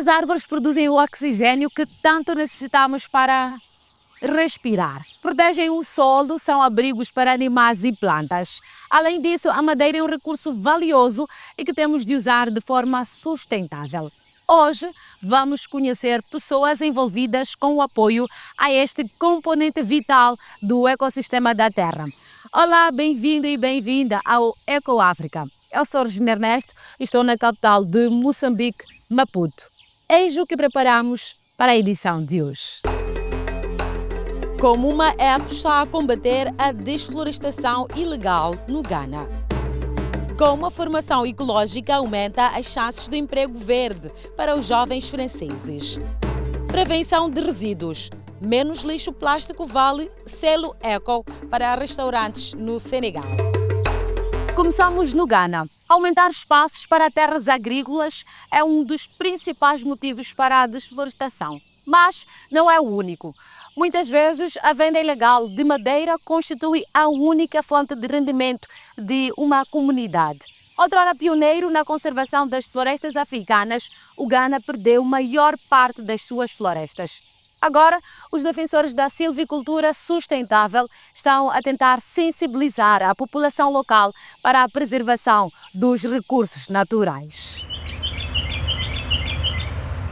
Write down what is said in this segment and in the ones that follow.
As árvores produzem o oxigênio que tanto necessitamos para respirar. Protegem o solo, são abrigos para animais e plantas. Além disso, a madeira é um recurso valioso e que temos de usar de forma sustentável. Hoje vamos conhecer pessoas envolvidas com o apoio a este componente vital do ecossistema da Terra. Olá, bem-vindo e bem-vinda ao Eco África. Eu sou Regina Ernesto e estou na capital de Moçambique, Maputo. Eis o que preparamos para a edição de hoje. Como uma app está a combater a desflorestação ilegal no Ghana. Com a formação ecológica aumenta as chances de emprego verde para os jovens franceses. Prevenção de resíduos. Menos lixo plástico vale selo Eco para restaurantes no Senegal. Começamos no Ghana. Aumentar espaços para terras agrícolas é um dos principais motivos para a desflorestação, mas não é o único. Muitas vezes, a venda ilegal de madeira constitui a única fonte de rendimento de uma comunidade. Outrora pioneiro na conservação das florestas africanas, o Ghana perdeu maior parte das suas florestas. Agora, os defensores da silvicultura sustentável estão a tentar sensibilizar a população local para a preservação dos recursos naturais.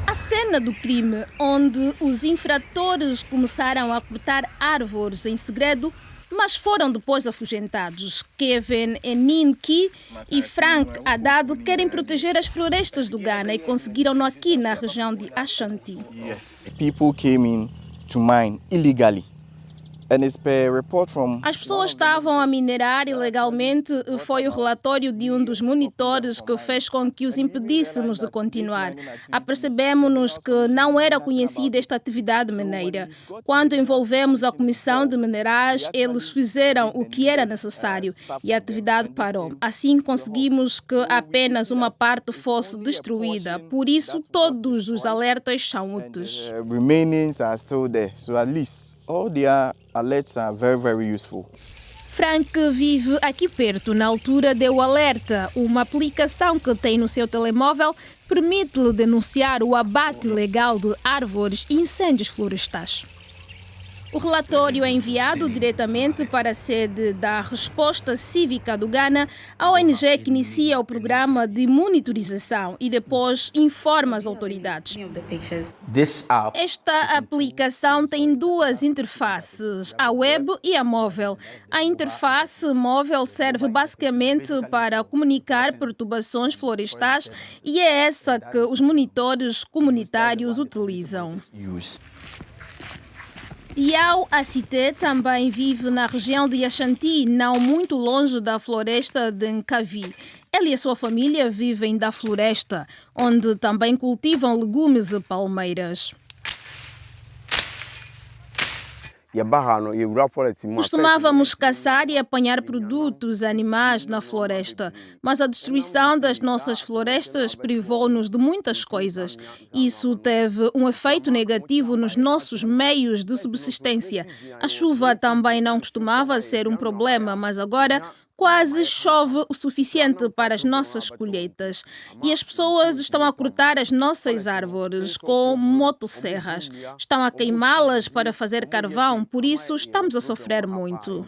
A cena do crime, onde os infratores começaram a cortar árvores em segredo, mas foram depois afugentados. Kevin Eninki e Frank Haddad querem proteger as florestas do Ghana e conseguiram-no aqui na região de Ashanti. People came in to mine illegally. As pessoas estavam a minerar ilegalmente, foi o relatório de um dos monitores que fez com que os impedíssemos de continuar. Apercebemos-nos que não era conhecida esta atividade mineira. Quando envolvemos a Comissão de Minerais, eles fizeram o que era necessário e a atividade parou. Assim conseguimos que apenas uma parte fosse destruída. Por isso, todos os alertas são úteis. All their alerts are very useful. Frank vive aqui perto. Na altura deu alerta. Uma aplicação que tem no seu telemóvel permite-lhe denunciar o abate ilegal de árvores e incêndios florestais. O relatório é enviado diretamente para a sede da Resposta Cívica do Ghana, a ONG que inicia o programa de monitorização e depois informa as autoridades. Esta aplicação tem duas interfaces, a web e a móvel. A interface móvel serve basicamente para comunicar perturbações florestais e é essa que os monitores comunitários utilizam. Yao Acité também vive na região de Ashanti, não muito longe da floresta de Nkavi. Ele e a sua família vivem da floresta, onde também cultivam legumes e palmeiras. Costumávamos caçar e apanhar produtos animais na floresta, mas a destruição das nossas florestas privou-nos de muitas coisas. Isso teve um efeito negativo nos nossos meios de subsistência. A chuva também não costumava ser um problema, mas agora quase chove o suficiente para as nossas colheitas e as pessoas estão a cortar as nossas árvores com motosserras. Estão a queimá-las para fazer carvão, por isso estamos a sofrer muito.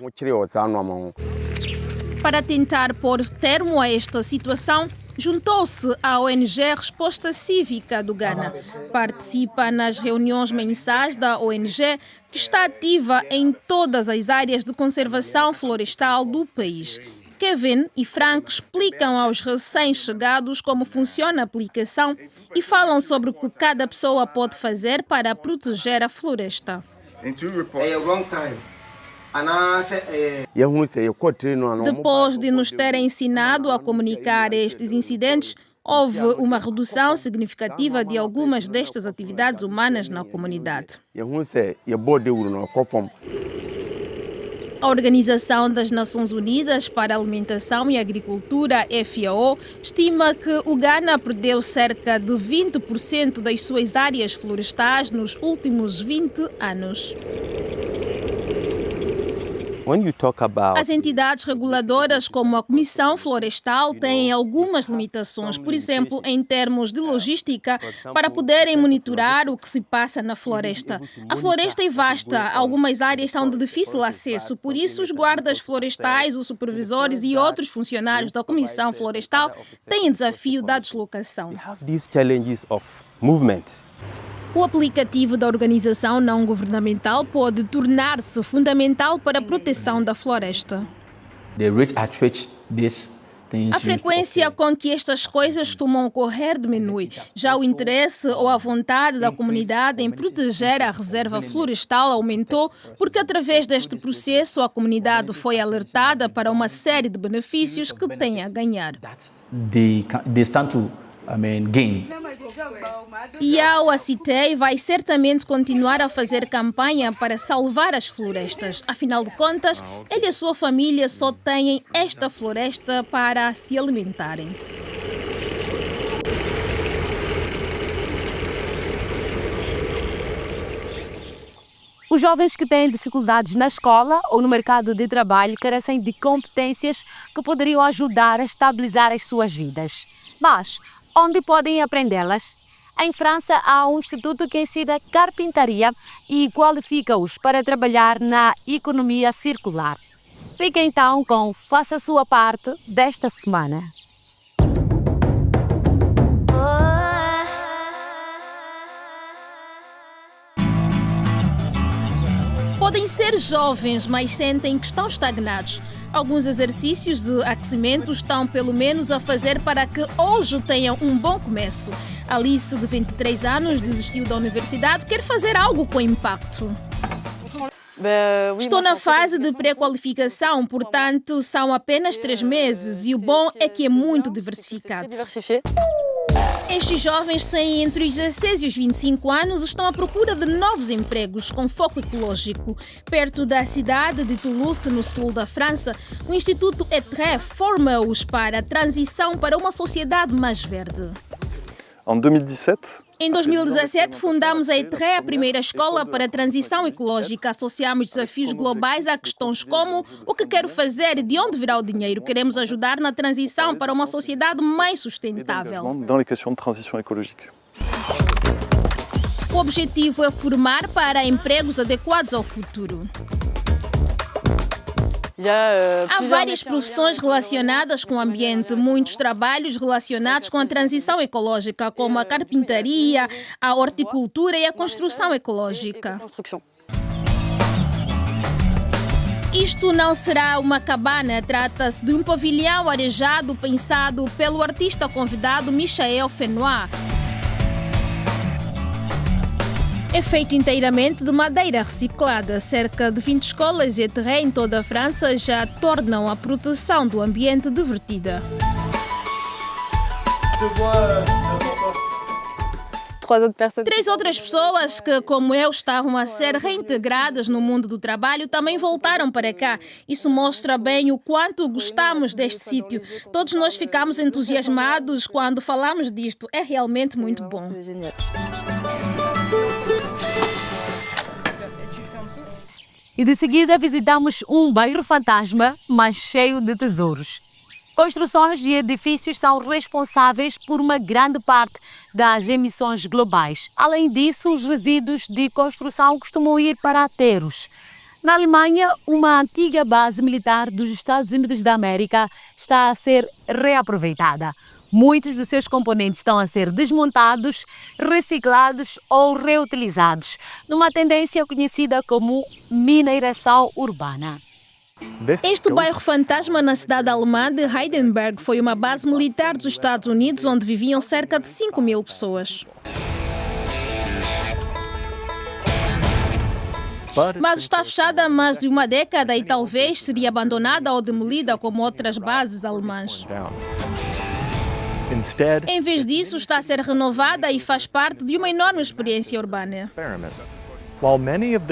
Para tentar pôr termo a esta situação, juntou-se à ONG Resposta Cívica do Ghana. Participa nas reuniões mensais da ONG, que está ativa em todas as áreas de conservação florestal do país. Kevin e Frank explicam aos recém-chegados como funciona a aplicação e falam sobre o que cada pessoa pode fazer para proteger a floresta. Depois de nos terem ensinado a comunicar estes incidentes, houve uma redução significativa de algumas destas atividades humanas na comunidade. A Organização das Nações Unidas para a Alimentação e Agricultura, FAO, estima que o Ghana perdeu cerca de 20% das suas áreas florestais nos últimos 20 anos. As entidades reguladoras, como a Comissão Florestal, têm algumas limitações, por exemplo, em termos de logística, para poderem monitorar o que se passa na floresta. A floresta é vasta, algumas áreas são de difícil acesso, por isso os guardas florestais, os supervisores e outros funcionários da Comissão Florestal têm o desafio da deslocação. O aplicativo da organização não governamental pode tornar-se fundamental para a proteção da floresta. A frequência com que estas coisas costumam ocorrer diminui. Já o interesse ou a vontade da comunidade em proteger a reserva florestal aumentou porque, através deste processo, a comunidade foi alertada para uma série de benefícios que tem a ganhar. E a OACITEI vai certamente continuar a fazer campanha para salvar as florestas. Afinal de contas, ele e a sua família só têm esta floresta para se alimentarem. Os jovens que têm dificuldades na escola ou no mercado de trabalho carecem de competências que poderiam ajudar a estabilizar as suas vidas. Mas onde podem aprendê-las? Em França, há um instituto que ensina carpintaria e qualifica-os para trabalhar na economia circular. Fica então com Faça a Sua Parte desta semana. Podem ser jovens, mas sentem que estão estagnados. Alguns exercícios de aquecimento estão pelo menos a fazer para que hoje tenham um bom começo. Alice, de 23 anos, desistiu da universidade, quer fazer algo com impacto. Estou na fase de pré-qualificação, portanto, são apenas 3 meses e o bom é que é muito diversificado. Estes jovens têm entre os 16 e os 25 anos e estão à procura de novos empregos com foco ecológico. Perto da cidade de Toulouse, no sul da França, o Instituto ETRE forma-os para a transição para uma sociedade mais verde. Em 2017, fundamos a ETRE, a primeira escola para a transição ecológica. Associamos desafios globais a questões como o que quero fazer e de onde virá o dinheiro. Queremos ajudar na transição para uma sociedade mais sustentável. O objetivo é formar para empregos adequados ao futuro. Há várias profissões relacionadas com o ambiente, muitos trabalhos relacionados com a transição ecológica, como a carpintaria, a horticultura e a construção ecológica. Isto não será uma cabana, trata-se de um pavilhão arejado pensado pelo artista convidado Michael Fenoy. É feito inteiramente de madeira reciclada. Cerca de 20 escolas ETRE em toda a França já tornam a proteção do ambiente divertida. 3 outras pessoas que, como eu, estavam a ser reintegradas no mundo do trabalho também voltaram para cá. Isso mostra bem o quanto gostamos deste sítio. Todos nós ficamos entusiasmados quando falamos disto. É realmente muito bom. E de seguida visitamos um bairro fantasma, mas cheio de tesouros. Construções e edifícios são responsáveis por uma grande parte das emissões globais. Além disso, os resíduos de construção costumam ir para aterros. Na Alemanha, uma antiga base militar dos Estados Unidos da América está a ser reaproveitada. Muitos dos seus componentes estão a ser desmontados, reciclados ou reutilizados, numa tendência conhecida como mineração urbana. Este bairro fantasma na cidade alemã de Heidenberg foi uma base militar dos Estados Unidos onde viviam cerca de 5.000 pessoas. Mas está fechada há mais de uma década e talvez seria abandonada ou demolida como outras bases alemãs. Em vez disso, está a ser renovada e faz parte de uma enorme experiência urbana.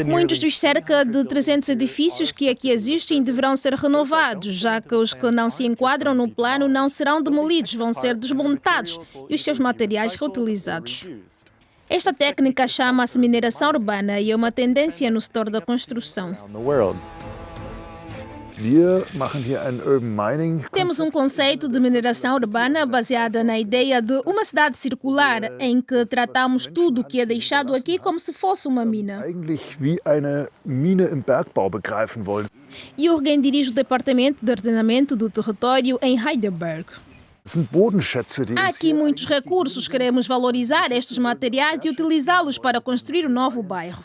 Muitos dos cerca de 300 edifícios que aqui existem deverão ser renovados, já que os que não se enquadram no plano não serão demolidos, vão ser desmontados e os seus materiais reutilizados. Esta técnica chama-se mineração urbana e é uma tendência no setor da construção. Temos um conceito de mineração urbana baseada na ideia de uma cidade circular, em que tratamos tudo o que é deixado aqui como se fosse uma mina. Jürgen dirige o Departamento de Ordenamento do Território em Heidelberg. Há aqui muitos recursos, queremos valorizar estes materiais e utilizá-los para construir um novo bairro.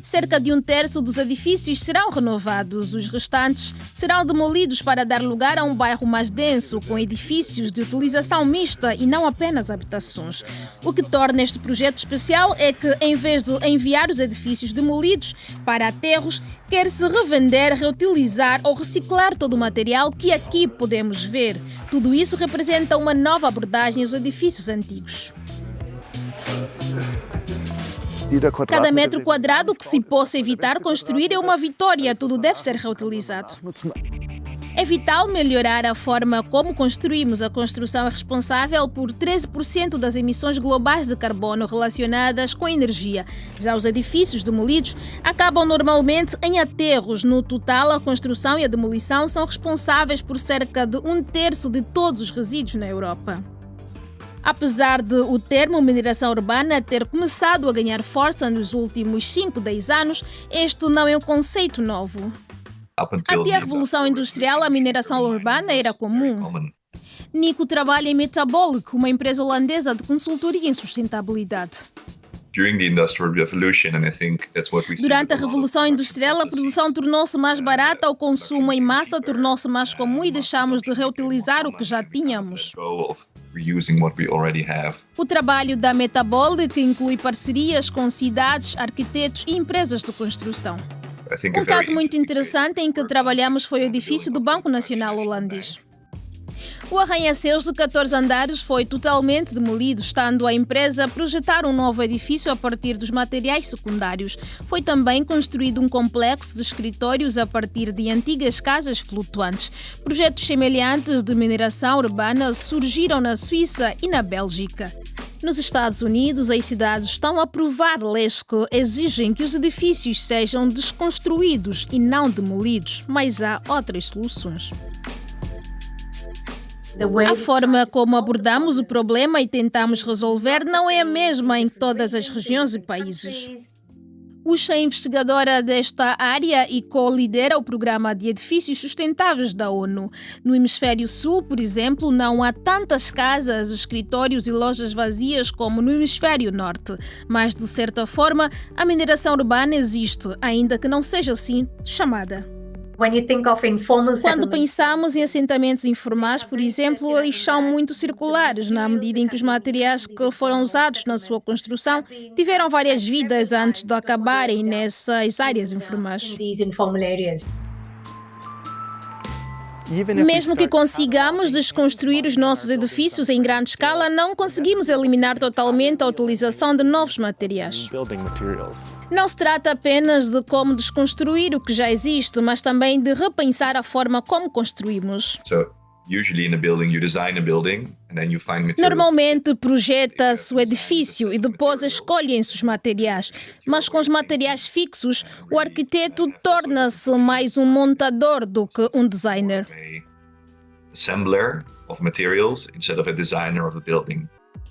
Cerca de 1/3 dos edifícios serão renovados. Os restantes serão demolidos para dar lugar a um bairro mais denso, com edifícios de utilização mista e não apenas habitações. O que torna este projeto especial é que, em vez de enviar os edifícios demolidos para aterros, quer-se revender, reutilizar ou reciclar todo o material que aqui podemos ver. Tudo isso representa uma nova abordagem aos edifícios antigos. Cada metro quadrado que se possa evitar construir é uma vitória, tudo deve ser reutilizado. É vital melhorar a forma como construímos. A construção é responsável por 13% das emissões globais de carbono relacionadas com a energia. Já os edifícios demolidos acabam normalmente em aterros. No total, a construção e a demolição são responsáveis por cerca de 1/3 de todos os resíduos na Europa. Apesar de o termo mineração urbana ter começado a ganhar força nos últimos 5-10 anos, este não é um conceito novo. Até a Revolução Industrial, a mineração urbana era comum. Nico trabalha em Metabolic, uma empresa holandesa de consultoria em sustentabilidade. Durante a Revolução Industrial, a produção tornou-se mais barata, o consumo em massa tornou-se mais comum e deixamos de reutilizar o que já tínhamos. O trabalho da Metabolic inclui parcerias com cidades, arquitetos e empresas de construção. Um caso muito interessante em que trabalhamos foi o edifício do Banco Nacional Holandês. O arranha-céus de 14 andares foi totalmente demolido, estando a empresa a projetar um novo edifício a partir dos materiais secundários. Foi também construído um complexo de escritórios a partir de antigas casas flutuantes. Projetos semelhantes de mineração urbana surgiram na Suíça e na Bélgica. Nos Estados Unidos, as cidades estão a aprovar leis que exigem que os edifícios sejam desconstruídos e não demolidos, mas há outras soluções. A forma como abordamos o problema e tentamos resolver não é a mesma em todas as regiões e países. Usha é investigadora desta área e co-lidera o Programa de Edifícios Sustentáveis da ONU. No Hemisfério Sul, por exemplo, não há tantas casas, escritórios e lojas vazias como no Hemisfério Norte. Mas, de certa forma, a mineração urbana existe, ainda que não seja assim chamada. Quando pensamos em assentamentos informais, por exemplo, eles são muito circulares, na medida em que os materiais que foram usados na sua construção tiveram várias vidas antes de acabarem nessas áreas informais. Mesmo que consigamos desconstruir os nossos edifícios em grande escala, não conseguimos eliminar totalmente a utilização de novos materiais. Não se trata apenas de como desconstruir o que já existe, mas também de repensar a forma como construímos. Normalmente projeta-se o edifício e depois escolhem-se os materiais, mas com os materiais fixos, o arquiteto torna-se mais um montador do que um designer.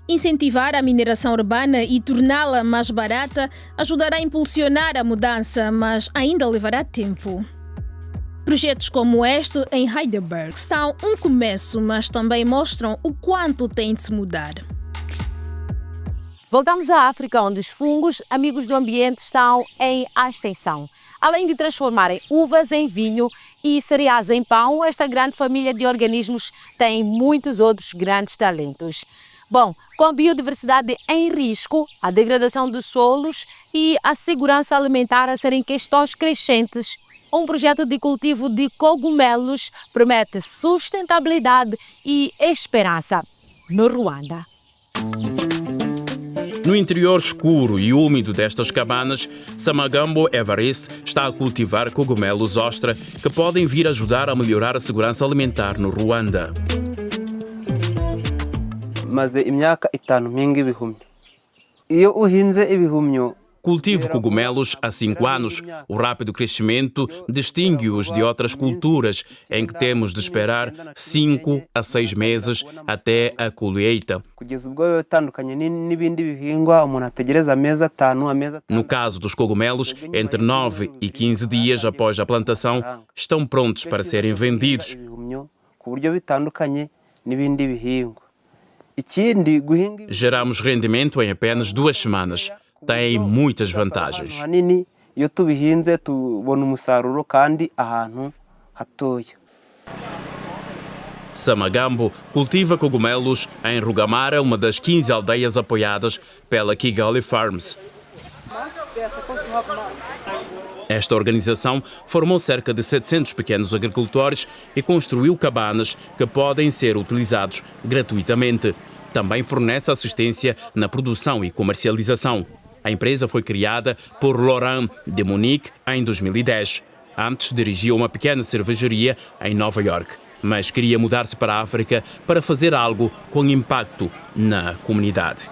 Incentivar a mineração urbana e torná-la mais barata ajudará a impulsionar a mudança, mas ainda levará tempo. Projetos como este em Heidelberg são um começo, mas também mostram o quanto tem de se mudar. Voltamos à África, onde os fungos, amigos do ambiente, estão em ascensão. Além de transformarem uvas em vinho e cereais em pão, esta grande família de organismos tem muitos outros grandes talentos. Bom, com a biodiversidade em risco, a degradação dos solos e a segurança alimentar a serem questões crescentes, um projeto de cultivo de cogumelos promete sustentabilidade e esperança no Ruanda. No interior escuro e úmido destas cabanas, Samagambo Evariste está a cultivar cogumelos ostra que podem vir ajudar a melhorar a segurança alimentar no Ruanda. Maze imyaka 5 mpinga ibihumyo. Iyo uhinze ibihumyo Cultivo cogumelos há 5 anos. O rápido crescimento distingue-os de outras culturas, em que temos de esperar 5 a 6 meses até a colheita. No caso dos cogumelos, entre 9 e 15 dias após a plantação, estão prontos para serem vendidos. Geramos rendimento em apenas 2 semanas. Tem muitas vantagens. Samagambo cultiva cogumelos em Rugamara, uma das 15 aldeias apoiadas pela Kigali Farms. Esta organização formou cerca de 700 pequenos agricultores e construiu cabanas que podem ser utilizados gratuitamente. Também fornece assistência na produção e comercialização. A empresa foi criada por Laurent de Munique em 2010. Antes dirigia uma pequena cervejaria em Nova York, mas queria mudar-se para a África para fazer algo com impacto na comunidade.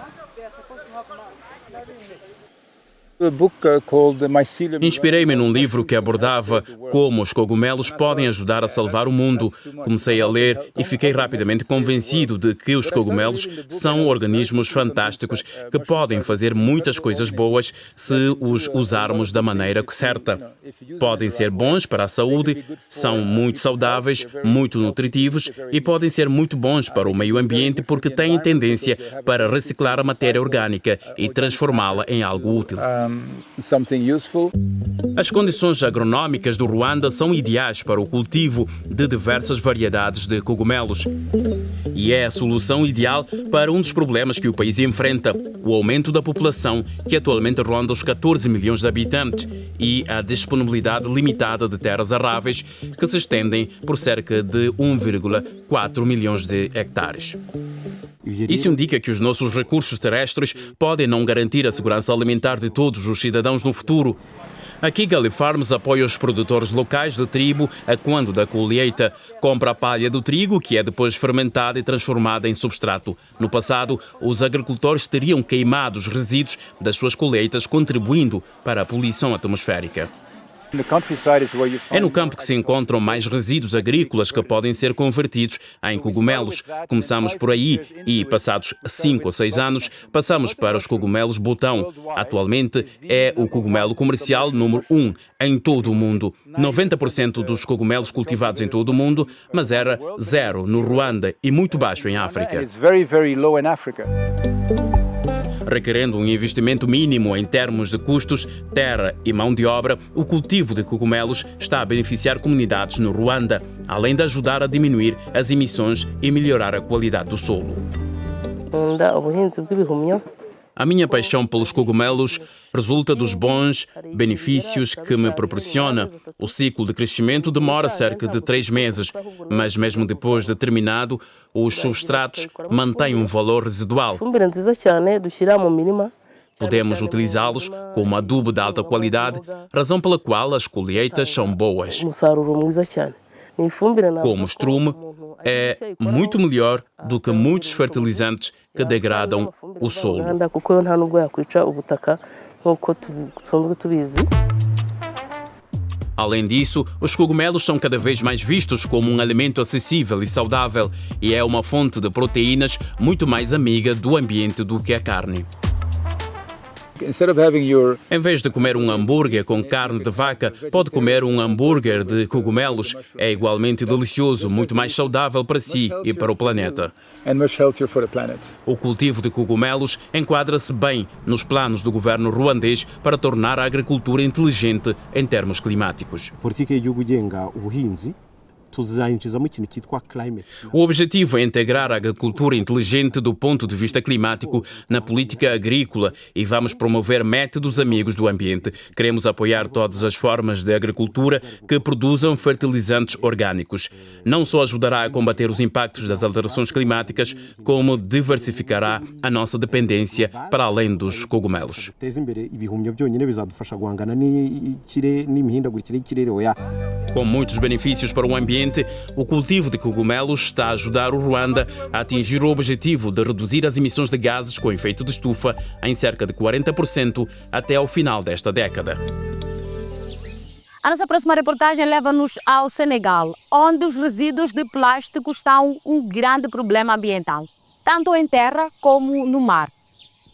Inspirei-me num livro que abordava como os cogumelos podem ajudar a salvar o mundo. Comecei a ler e fiquei rapidamente convencido de que os cogumelos são organismos fantásticos que podem fazer muitas coisas boas se os usarmos da maneira certa. Podem ser bons para a saúde, são muito saudáveis, muito nutritivos e podem ser muito bons para o meio ambiente porque têm tendência para reciclar a matéria orgânica e transformá-la em algo útil. As condições agronômicas do Ruanda são ideais para o cultivo de diversas variedades de cogumelos. E é a solução ideal para um dos problemas que o país enfrenta, o aumento da população, que atualmente ronda os 14 milhões de habitantes, e a disponibilidade limitada de terras aráveis, que se estendem por cerca de 1,4 milhões de hectares. Isso indica que os nossos recursos terrestres podem não garantir a segurança alimentar de todos os cidadãos no futuro. A Kigali Farms apoia os produtores locais de trigo a quando da colheita. Compra a palha do trigo, que é depois fermentada e transformada em substrato. No passado, os agricultores teriam queimado os resíduos das suas colheitas, contribuindo para a poluição atmosférica. É no campo que se encontram mais resíduos agrícolas que podem ser convertidos em cogumelos. Começamos por aí e, passados 5 ou 6 anos, passamos para os cogumelos botão. Atualmente é o cogumelo comercial número 1 em todo o mundo. 90% dos cogumelos cultivados em todo o mundo, mas era 0 no Ruanda e muito baixo em África. Requerendo um investimento mínimo em termos de custos, terra e mão de obra, o cultivo de cogumelos está a beneficiar comunidades no Ruanda, além de ajudar a diminuir as emissões e melhorar a qualidade do solo. A minha paixão pelos cogumelos resulta dos bons benefícios que me proporciona. O ciclo de crescimento demora cerca de 3 meses, mas mesmo depois de terminado, os substratos mantêm um valor residual. Podemos utilizá-los como adubo de alta qualidade, razão pela qual as colheitas são boas. Como estrume, é muito melhor do que muitos fertilizantes que degradam o solo. Além disso, os cogumelos são cada vez mais vistos como um alimento acessível e saudável e é uma fonte de proteínas muito mais amiga do ambiente do que a carne. Em vez de comer um hambúrguer com carne de vaca, pode comer um hambúrguer de cogumelos. É igualmente delicioso, muito mais saudável para si e para o planeta. O cultivo de cogumelos enquadra-se bem nos planos do governo ruandês para tornar a agricultura inteligente em termos climáticos. O objetivo é integrar a agricultura inteligente do ponto de vista climático na política agrícola e vamos promover métodos amigos do ambiente. Queremos apoiar todas as formas de agricultura que produzam fertilizantes orgânicos. Não só ajudará a combater os impactos das alterações climáticas, como diversificará a nossa dependência para além dos cogumelos. Com muitos benefícios para o ambiente, o cultivo de cogumelos está a ajudar o Ruanda a atingir o objetivo de reduzir as emissões de gases com efeito de estufa em cerca de 40% até ao final desta década. A nossa próxima reportagem leva-nos ao Senegal, onde os resíduos de plástico são um grande problema ambiental, tanto em terra como no mar.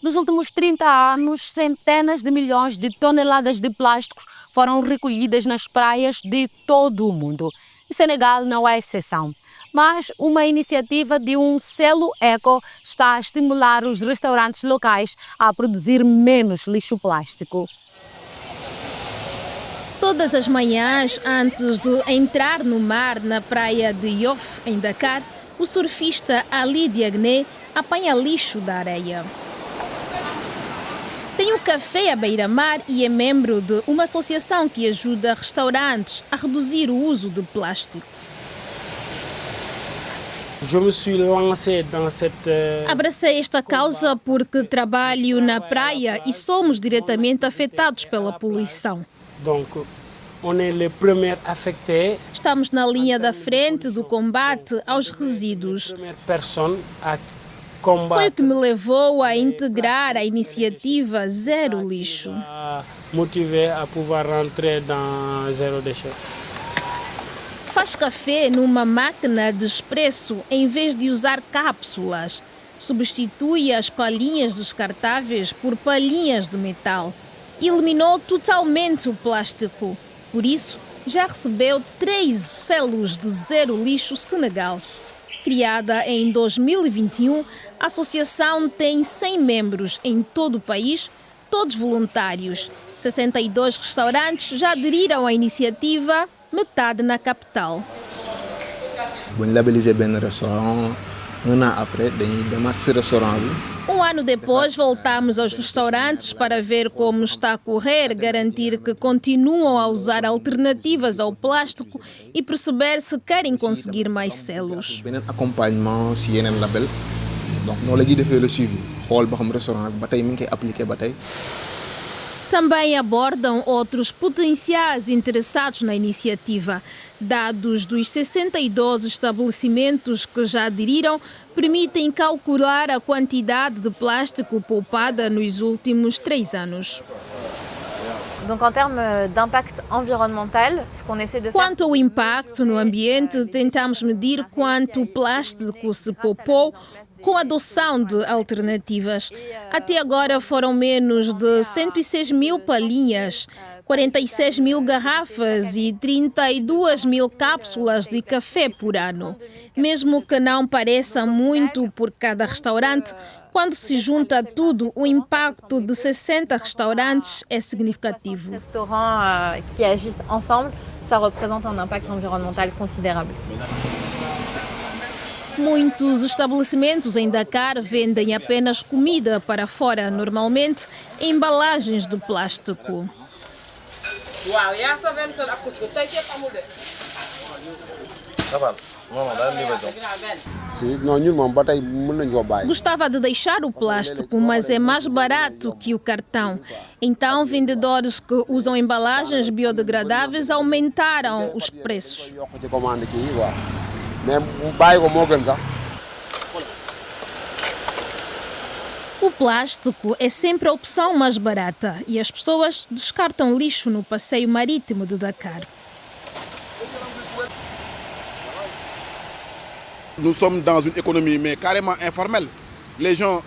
Nos últimos 30 anos, centenas de milhões de toneladas de plásticos foram recolhidas nas praias de todo o mundo. E Senegal não é exceção. Mas uma iniciativa de um selo eco está a estimular os restaurantes locais a produzir menos lixo plástico. Todas as manhãs, antes de entrar no mar na praia de Yoff, em Dakar, o surfista Ali Diagne apanha lixo da areia. Tem um café à beira-mar e é membro de uma associação que ajuda restaurantes a reduzir o uso de plástico. Abracei esta causa porque trabalho na praia e somos diretamente afetados pela poluição. Estamos na linha da frente do combate aos resíduos. Foi o que me levou a integrar a iniciativa Zero Lixo. Faz café numa máquina de expresso em vez de usar cápsulas. Substitui as palhinhas descartáveis por palhinhas de metal. Eliminou totalmente o plástico. Por isso, já recebeu 3 selos de Zero Lixo Senegal. Criada em 2021, a associação tem 100 membros em todo o país, todos voluntários. 62 restaurantes já aderiram à iniciativa, metade na capital. Um ano depois, voltamos aos restaurantes para ver como está a correr, garantir que continuam a usar alternativas ao plástico e perceber se querem conseguir mais selos. Também abordam outros potenciais interessados na iniciativa. Dados dos 62 estabelecimentos que já aderiram permitem calcular a quantidade de plástico poupada nos últimos 3 anos. Quanto ao impacto no ambiente, tentamos medir quanto plástico se poupou com a adoção de alternativas. Até agora foram menos de 106 mil palhinhas, 46 mil garrafas e 32 mil cápsulas de café por ano. Mesmo que não pareça muito por cada restaurante, quando se junta tudo, o impacto de 60 restaurantes é significativo. Restaurantes que agissent ensemble, ça représente un impact environnemental considérable. Muitos estabelecimentos em Dakar vendem apenas comida para fora, normalmente em embalagens de plástico. Gostava de deixar o plástico, mas é mais barato que o cartão. Então, vendedores que usam embalagens biodegradáveis aumentaram os preços. O plástico é sempre a opção mais barata e as pessoas descartam lixo no passeio marítimo de Dakar. Nous sommes dans une économie mais carrément informelle. Les gens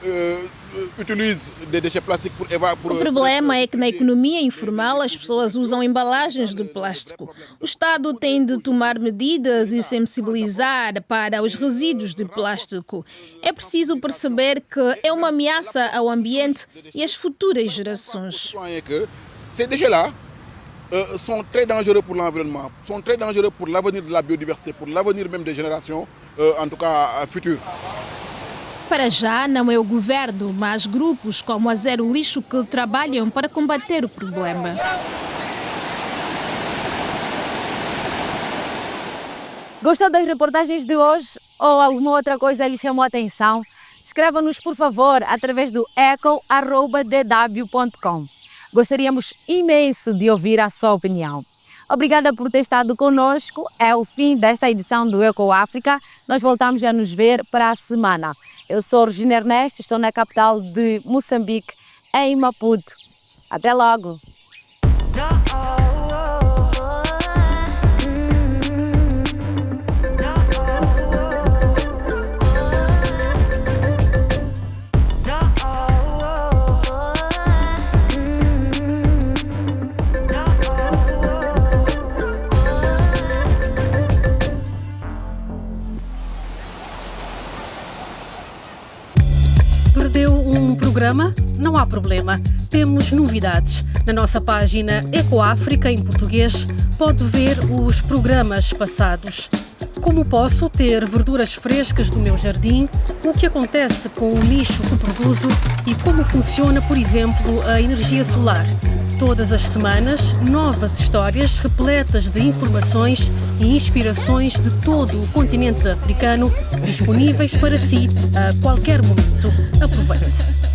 utilisent des déchets plastiques pour O problema é que na economia informal as pessoas usam embalagens de plástico. O Estado tem de tomar medidas e sensibilizar para os resíduos de plástico. É preciso perceber que é uma ameaça ao ambiente e às futuras gerações. Ces déchets-là sont très dangereux pour l'environnement, sont très dangereux pour l'avenir de la biodiversité, pour l'avenir même des générations, en tout cas futures. Para já, não é o governo, mas grupos como a Zero Lixo que trabalham para combater o problema. Gostou das reportagens de hoje ou alguma outra coisa lhe chamou a atenção? Escreva-nos, por favor, através do eco@dw.com. Gostaríamos imenso de ouvir a sua opinião. Obrigada por ter estado conosco. É o fim desta edição do Eco África. Nós voltamos a nos ver para a semana. Eu sou Regina Ernesto, estou na capital de Moçambique, em Maputo. Até logo! Perdeu um programa? Não há problema. Temos novidades. Na nossa página Eco África, em português, pode ver os programas passados. Como posso ter verduras frescas do meu jardim? O que acontece com o lixo que produzo? E como funciona, por exemplo, a energia solar? Todas as semanas, novas histórias repletas de informações e inspirações de todo o continente africano, disponíveis para si a qualquer momento. Aproveite!